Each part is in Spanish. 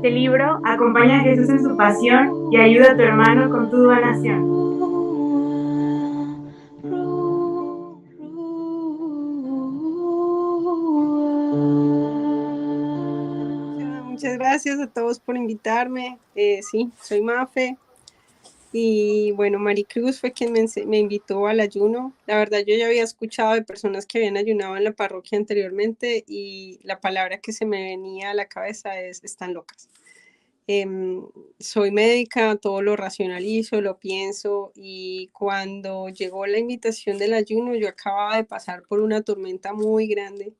Este libro acompaña a Jesús en su pasión y ayuda a tu hermano con tu donación. Muchas gracias a todos por invitarme. Sí, soy Mafe. Y bueno, Maricruz fue quien me invitó al ayuno. La verdad, yo ya había escuchado de personas que habían ayunado en la parroquia anteriormente y la palabra que se me venía a la cabeza es están locas. Soy médica, todo lo racionalizo, lo pienso, y cuando llegó la invitación del ayuno, yo acababa de pasar por una tormenta muy grande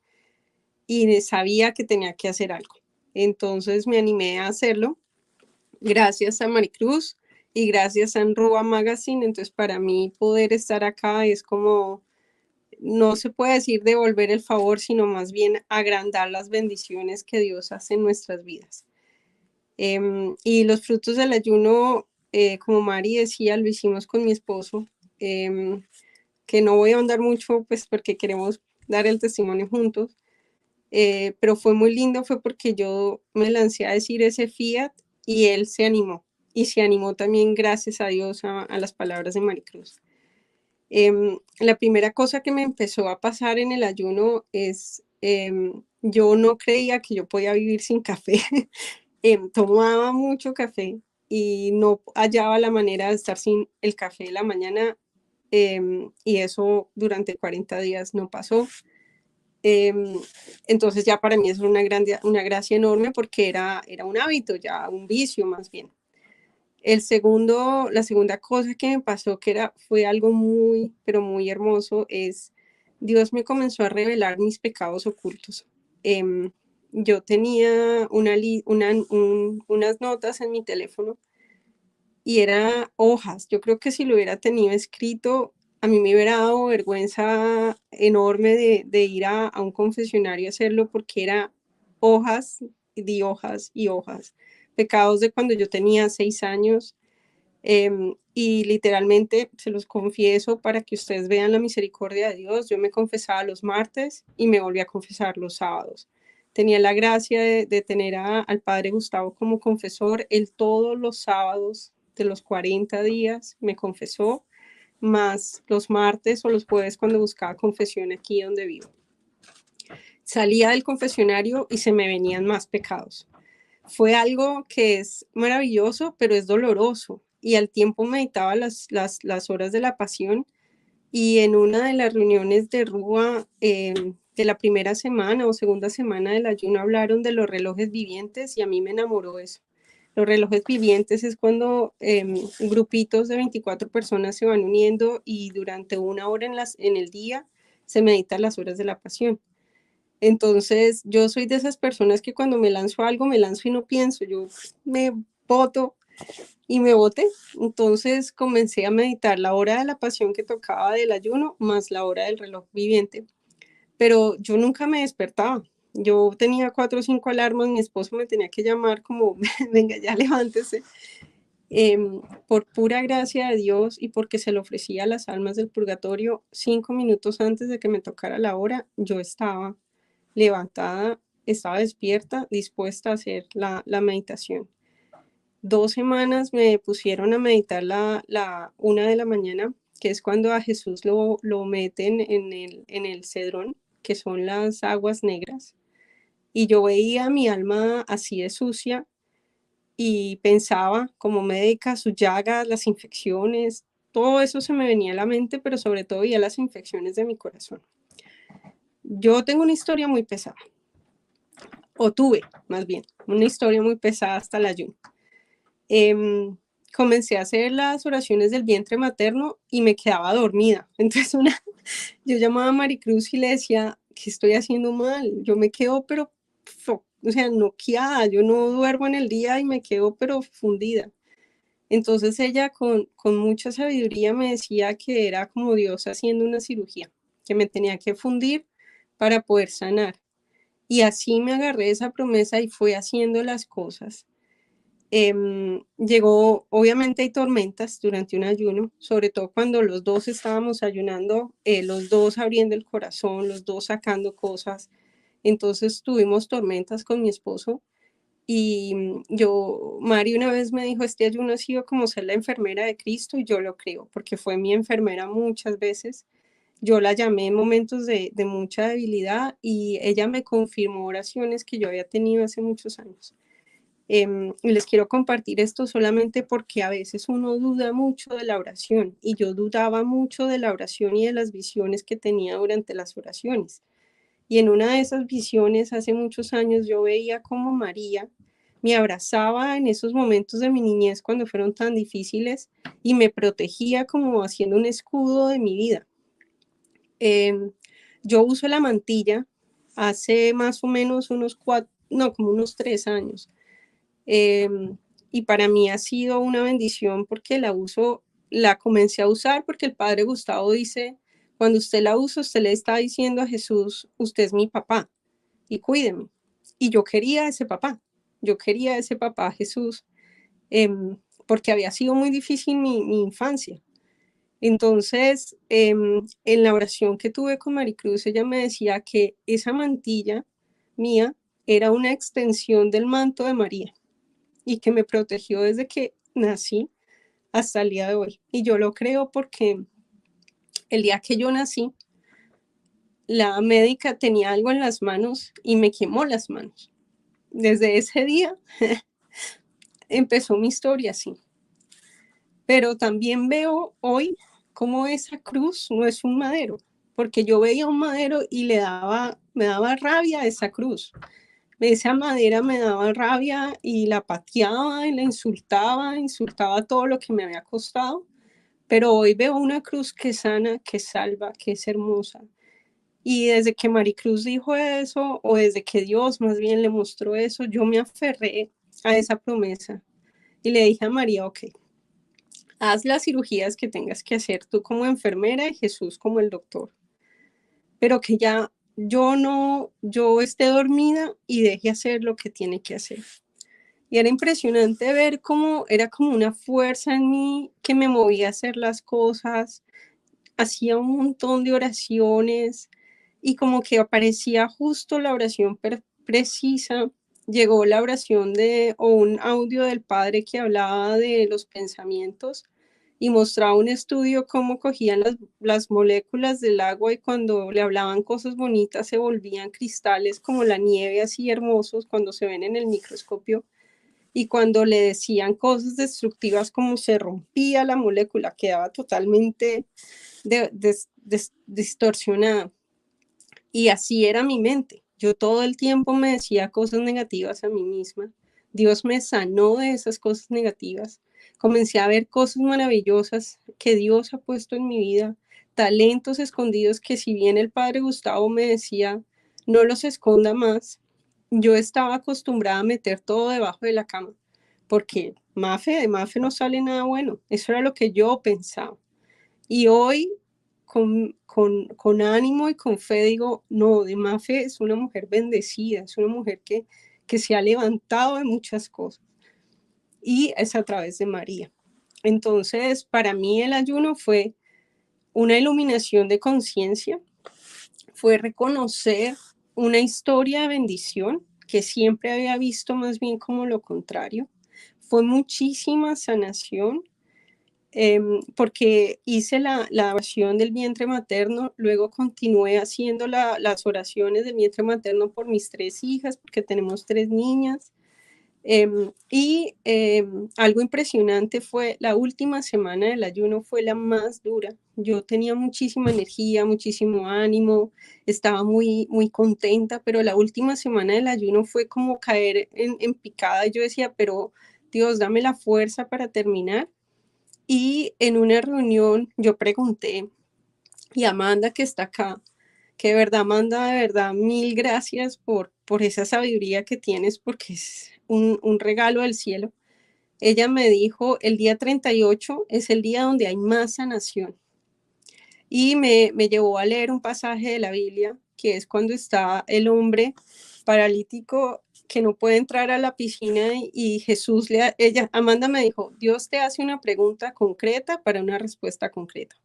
y sabía que tenía que hacer algo. Entonces me animé a hacerlo gracias a Maricruz y gracias a Enrúa Magazine. Entonces para mí poder estar acá es como, no se puede decir devolver el favor, sino más bien agrandar las bendiciones que Dios hace en nuestras vidas. Y los frutos del ayuno, como Mari decía, lo hicimos con mi esposo, que no voy a ahondar mucho, pues porque queremos dar el testimonio juntos, pero fue muy lindo, fue porque yo me lancé a decir ese fiat y él se animó, y se animó también gracias a Dios a las palabras de Maricruz. La primera cosa que me empezó a pasar en el ayuno es, yo no creía que yo podía vivir sin café. Tomaba mucho café y no hallaba la manera de estar sin el café de la mañana, y eso durante 40 días no pasó. Entonces ya para mí es una gracia enorme porque era un hábito, ya un vicio más bien. La segunda cosa que me pasó, fue algo muy, pero muy hermoso, es Dios me comenzó a revelar mis pecados ocultos. Yo tenía unas notas en mi teléfono y eran hojas. Yo creo que si lo hubiera tenido escrito, a mí me hubiera dado vergüenza enorme de ir a un confesionario a hacerlo, porque era hojas y hojas y hojas. Pecados de cuando yo tenía 6 años. Y literalmente se los confieso para que ustedes vean la misericordia de Dios. Yo me confesaba los martes y me volví a confesar los sábados. Tenía la gracia de tener al padre Gustavo como confesor. Él todos los sábados de los 40 días me confesó, más los martes o los jueves cuando buscaba confesión aquí donde vivo. Salía del confesionario y se me venían más pecados. Fue algo que es maravilloso, pero es doloroso. Y al tiempo meditaba las horas de la pasión, y en una de las reuniones de Rúa, de la primera semana o segunda semana del ayuno, hablaron de los relojes vivientes y a mí me enamoró eso. Los relojes vivientes es cuando grupitos de 24 personas se van uniendo y durante una hora en el día se meditan las horas de la pasión. Entonces, yo soy de esas personas que cuando me lanzo a algo, me lanzo y no pienso, yo me boto y me boté. Entonces, comencé a meditar la hora de la pasión que tocaba del ayuno más la hora del reloj viviente, pero yo nunca me despertaba. Yo tenía 4 o 5 alarmas, mi esposo me tenía que llamar como, venga, ya levántese. Por pura gracia de Dios y porque se lo ofrecía a las almas del purgatorio, 5 minutos antes de que me tocara la hora, yo estaba levantada, estaba despierta, dispuesta a hacer la meditación. 2 semanas me pusieron a meditar la 1 de la mañana, que es cuando a Jesús lo meten en el Cedrón, que son las aguas negras, y yo veía mi alma así de sucia y pensaba como médica, sus llagas, las infecciones, todo eso se me venía a la mente, pero sobre todo veía las infecciones de mi corazón. Yo tengo una historia muy pesada, o tuve más bien, una historia muy pesada hasta el ayuno. Comencé a hacer las oraciones del vientre materno y me quedaba dormida. Entonces yo llamaba a Maricruz y le decía, ¿qué estoy haciendo mal? Yo me quedo, pero, o sea, noqueada, yo no duermo en el día y me quedo, pero fundida. Entonces ella con mucha sabiduría me decía que era como Dios haciendo una cirugía, que me tenía que fundir para poder sanar. Y así me agarré esa promesa y fui haciendo las cosas. Llegó, obviamente hay tormentas durante un ayuno, sobre todo cuando los dos estábamos ayunando, los dos abriendo el corazón, los dos sacando cosas. Entonces tuvimos tormentas con mi esposo, Y Mari una vez me dijo, este ayuno ha sido como ser la enfermera de Cristo, y yo lo creo, porque fue mi enfermera muchas veces. Yo la llamé en momentos de mucha debilidad y ella me confirmó oraciones que yo había tenido hace muchos años. Y les quiero compartir esto solamente porque a veces uno duda mucho de la oración, y yo dudaba mucho de la oración y de las visiones que tenía durante las oraciones. Y en una de esas visiones hace muchos años yo veía como María me abrazaba en esos momentos de mi niñez cuando fueron tan difíciles y me protegía como haciendo un escudo de mi vida. Yo uso la mantilla hace más o menos como unos 3 años. Y para mí ha sido una bendición porque la comencé a usar porque el padre Gustavo dice, cuando usted la usa, usted le está diciendo a Jesús, usted es mi papá y cuídeme. Y yo quería ese papá Jesús, porque había sido muy difícil mi infancia. Entonces, en la oración que tuve con Maricruz, ella me decía que esa mantilla mía era una extensión del manto de María y que me protegió desde que nací hasta el día de hoy. Y yo lo creo porque el día que yo nací, la médica tenía algo en las manos y me quemó las manos. Desde ese día empezó mi historia así. Pero también veo hoy cómo esa cruz no es un madero, porque yo veía un madero y me daba rabia esa cruz. Esa madera me daba rabia y la pateaba y la insultaba todo lo que me había costado. Pero hoy veo una cruz que sana, que salva, que es hermosa. Y desde que Maricruz dijo eso, o desde que Dios más bien le mostró eso, yo me aferré a esa promesa y le dije a María, ok, haz las cirugías que tengas que hacer tú como enfermera y Jesús como el doctor, pero que ya yo esté dormida y deje hacer lo que tiene que hacer. Y era impresionante ver cómo era como una fuerza en mí que me movía a hacer las cosas, hacía un montón de oraciones y como que aparecía justo la oración precisa. Llegó la oración o un audio del padre que hablaba de los pensamientos y mostraba un estudio cómo cogían las moléculas del agua y cuando le hablaban cosas bonitas se volvían cristales como la nieve, así hermosos cuando se ven en el microscopio, y cuando le decían cosas destructivas como se rompía la molécula, quedaba totalmente distorsionada. Y así era mi mente. Yo todo el tiempo me decía cosas negativas a mí misma. Dios me sanó de esas cosas negativas. Comencé a ver cosas maravillosas que Dios ha puesto en mi vida, talentos escondidos que si bien el padre Gustavo me decía, no los esconda más, yo estaba acostumbrada a meter todo debajo de la cama, porque de Mafe no sale nada bueno. Eso era lo que yo pensaba. Y hoy, con ánimo y con fe, digo, no, de Mafe es una mujer bendecida, es una mujer que se ha levantado de muchas cosas. Y es a través de María. Entonces, para mí el ayuno fue una iluminación de conciencia, fue reconocer una historia de bendición que siempre había visto más bien como lo contrario. Fue muchísima sanación, porque hice la oración del vientre materno, luego continué haciendo las oraciones del vientre materno por mis 3 hijas, porque tenemos 3 niñas. Algo impresionante fue la última semana del ayuno, fue la más dura. Yo tenía muchísima energía, muchísimo ánimo, estaba muy, muy contenta, pero la última semana del ayuno fue como caer en picada. Yo decía, pero Dios, dame la fuerza para terminar. Y en una reunión yo pregunté, y Amanda que está acá, que de verdad, Amanda, de verdad, mil gracias por esa sabiduría que tienes, porque es un regalo del cielo. Ella me dijo, el día 38 es el día donde hay más sanación. Y me llevó a leer un pasaje de la Biblia, que es cuando está el hombre paralítico que no puede entrar a la piscina y Jesús Amanda me dijo, Dios te hace una pregunta concreta para una respuesta concreta.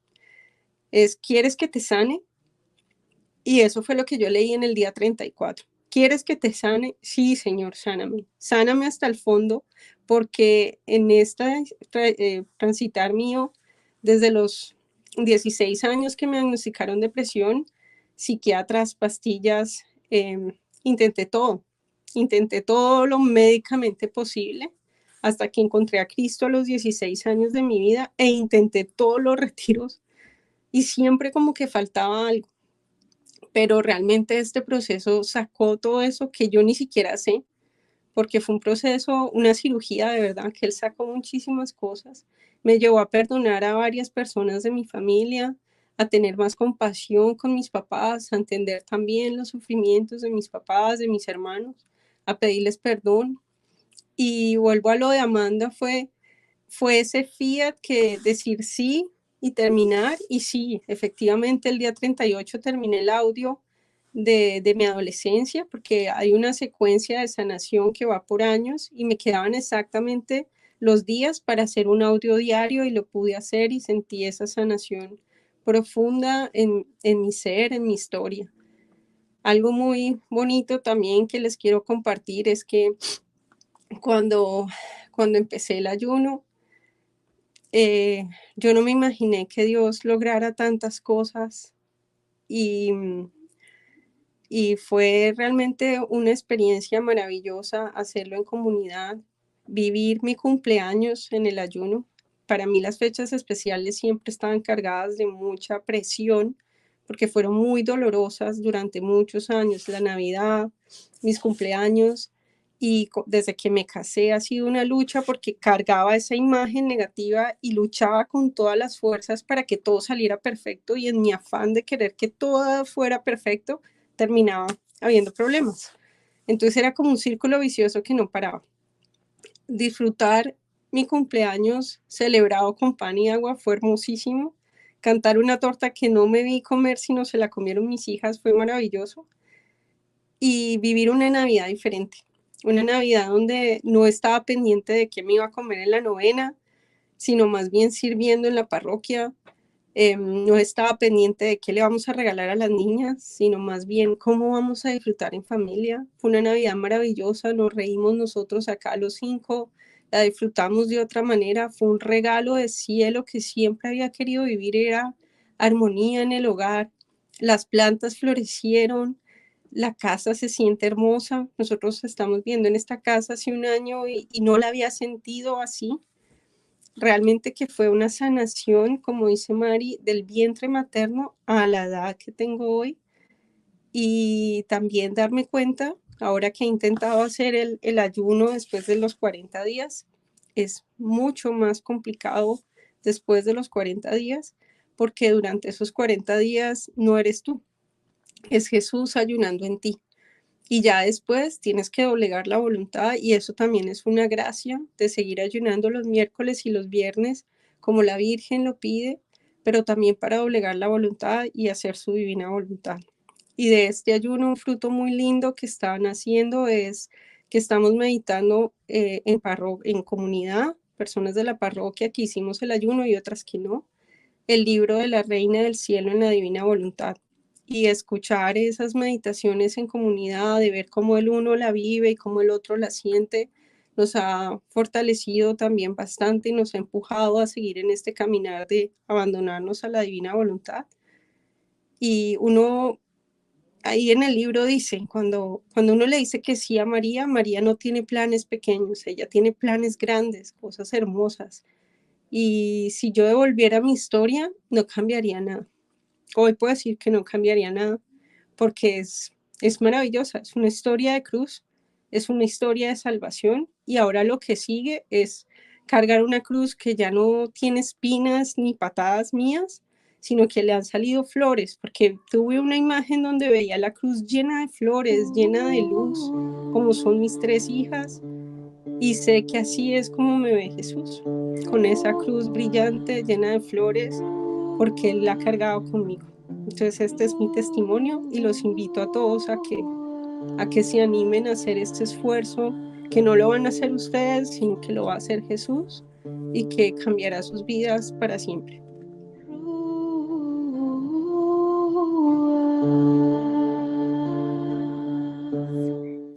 ¿Quieres que te sane? Y eso fue lo que yo leí en el día 34. ¿quieres que te sane? Sí, Señor, sáname. Sáname hasta el fondo, porque en esta transitar mío, desde los 16 años que me diagnosticaron depresión, psiquiatras, pastillas, intenté todo. Intenté todo lo médicamente posible hasta que encontré a Cristo a los 16 años de mi vida e intenté todos los retiros y siempre como que faltaba algo. Pero realmente este proceso sacó todo eso que yo ni siquiera sé, porque fue un proceso, una cirugía de verdad, que él sacó muchísimas cosas. Me llevó a perdonar a varias personas de mi familia, a tener más compasión con mis papás, a entender también los sufrimientos de mis papás, de mis hermanos, a pedirles perdón. Y vuelvo a lo de Amanda, fue ese fiat que decir sí y terminar. Y sí, efectivamente el día 38 terminé el audio de mi adolescencia, porque hay una secuencia de sanación que va por años y me quedaban exactamente los días para hacer un audio diario y lo pude hacer y sentí esa sanación profunda en mi ser, en mi historia. Algo muy bonito también que les quiero compartir es que cuando, cuando empecé el ayuno, eh, yo no me imaginé que Dios lograra tantas cosas y, y fue realmente una experiencia maravillosa hacerlo en comunidad, vivir mi cumpleaños en el ayuno. Para mí las fechas especiales siempre estaban cargadas de mucha presión porque fueron muy dolorosas durante muchos años, la Navidad, mis cumpleaños, y desde que me casé ha sido una lucha porque cargaba esa imagen negativa y luchaba con todas las fuerzas para que todo saliera perfecto, y en mi afán de querer que todo fuera perfecto terminaba habiendo problemas. Entonces era como un círculo vicioso que no paraba. Disfrutar mi cumpleaños celebrado con pan y agua fue hermosísimo. Cantar una torta que no me vi comer, sino se la comieron mis hijas, fue maravilloso. Y vivir una Navidad diferente. Una Navidad donde no estaba pendiente de qué me iba a comer en la novena, sino más bien sirviendo en la parroquia. No estaba pendiente de qué le vamos a regalar a las niñas, sino más bien cómo vamos a disfrutar en familia. Fue una Navidad maravillosa, nos reímos nosotros acá los 5, la disfrutamos de otra manera. Fue un regalo de cielo que siempre había querido vivir, era armonía en el hogar. Las plantas florecieron, la casa se siente hermosa. Nosotros estamos viendo en esta casa hace un año y no la había sentido así. Realmente que fue una sanación, como dice Mari, del vientre materno a la edad que tengo hoy. Y también darme cuenta, ahora que he intentado hacer el ayuno después de los 40 días, es mucho más complicado después de los 40 días, porque durante esos 40 días no eres tú, es Jesús ayunando en ti. Y ya después tienes que doblegar la voluntad, y eso también es una gracia de seguir ayunando los miércoles y los viernes como la Virgen lo pide, pero también para doblegar la voluntad y hacer su divina voluntad. Y de este ayuno un fruto muy lindo que están haciendo es que estamos meditando en comunidad, personas de la parroquia que hicimos el ayuno y otras que no, el libro de la Reina del Cielo en la Divina Voluntad, y escuchar esas meditaciones en comunidad, de ver cómo el uno la vive y cómo el otro la siente, nos ha fortalecido también bastante y nos ha empujado a seguir en este caminar de abandonarnos a la divina voluntad. Y uno, ahí en el libro dice, cuando uno le dice que sí a María, María no tiene planes pequeños, ella tiene planes grandes, cosas hermosas. Y si yo devolviera mi historia, no cambiaría nada. Hoy puedo decir que no cambiaría nada, porque es maravillosa, es una historia de cruz, es una historia de salvación, y ahora lo que sigue es cargar una cruz que ya no tiene espinas ni patadas mías, sino que le han salido flores, porque tuve una imagen donde veía la cruz llena de flores, llena de luz, como son mis 3 hijas, y sé que así es como me ve Jesús, con esa cruz brillante, llena de flores, porque Él la ha cargado conmigo. Entonces este es mi testimonio y los invito a todos a que se animen a hacer este esfuerzo, que no lo van a hacer ustedes, sino que lo va a hacer Jesús, y que cambiará sus vidas para siempre.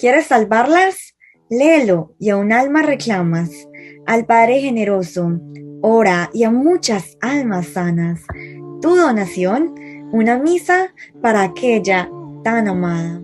¿Quieres salvarlas? Léelo y a un alma reclamas. Al Padre generoso, ora y a muchas almas sanas. Tu donación, una misa para aquella tan amada.